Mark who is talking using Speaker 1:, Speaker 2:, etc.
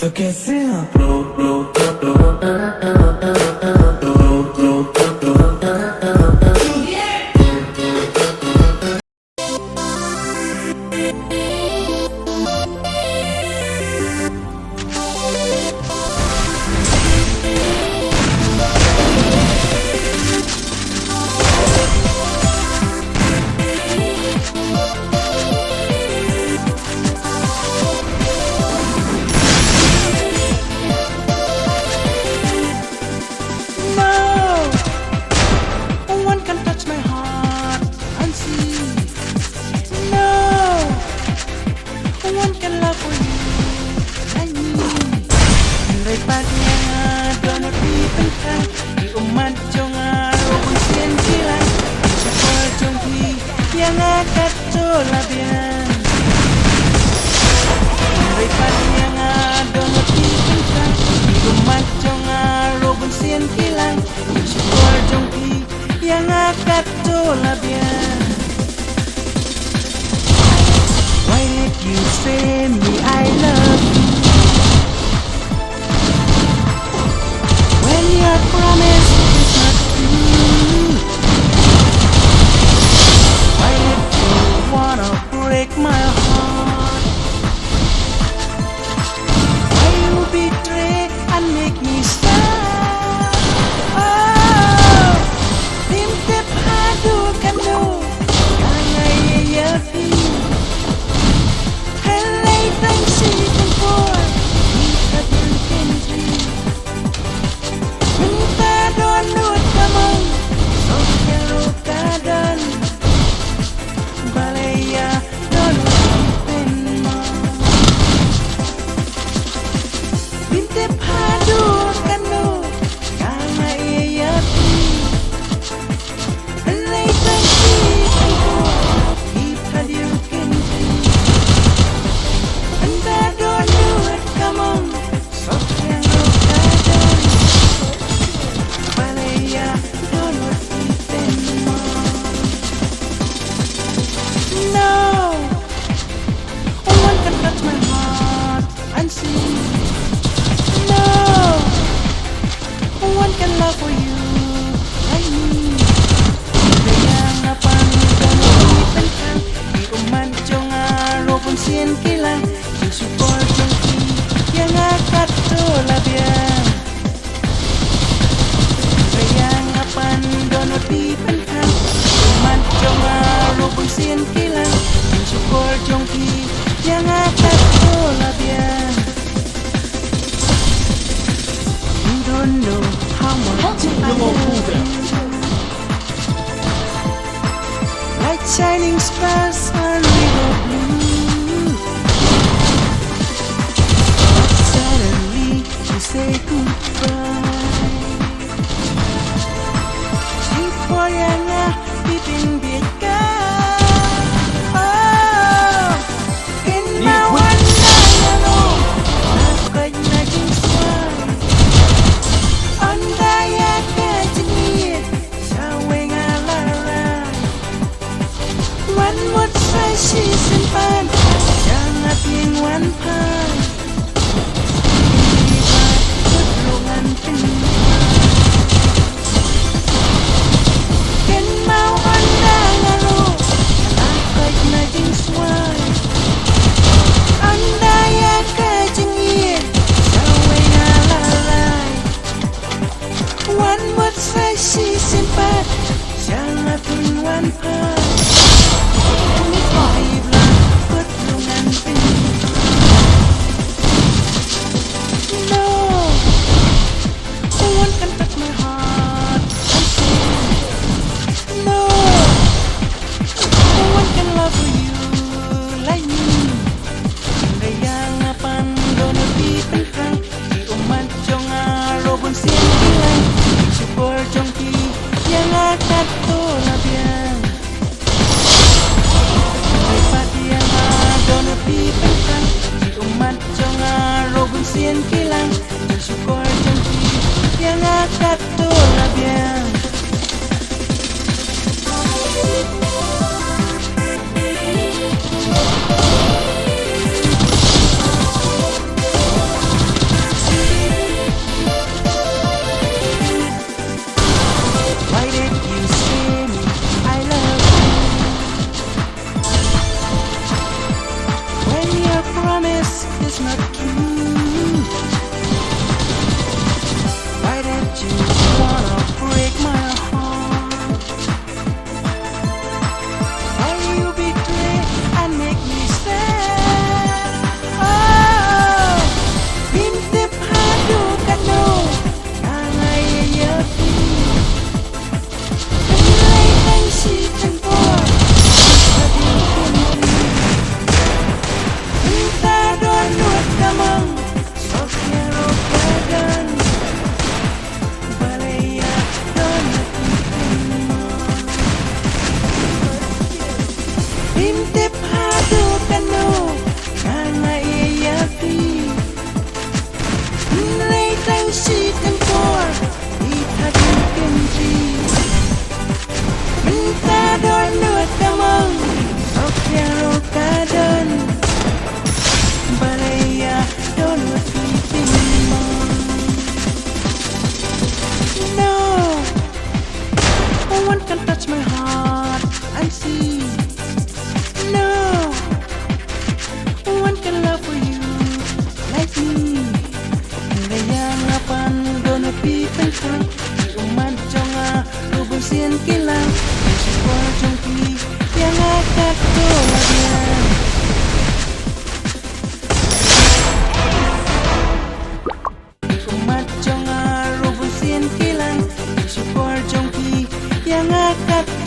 Speaker 1: तो कैसे आप Why did you say me I love you when your promise is not true? Why did you wanna break my heart? Why you betray and make me sad? Oh, timte padu kanu kaya yayafi. Like shining stars on river blue, but suddenly you say goodbye. Before yang pipin bika, oh, kinmawan na yano, nakad na jinsway, ondaya ka jengit, sawe ngalaray. One would say she's in fun, jangan tingwan pan. Iba tulungan pindah. Ken mau anda lalu, lakot na jinsway. Anda ya kejengit, sawe ngalaray. One would say she's in fun, jangan tingwan pan. yang akan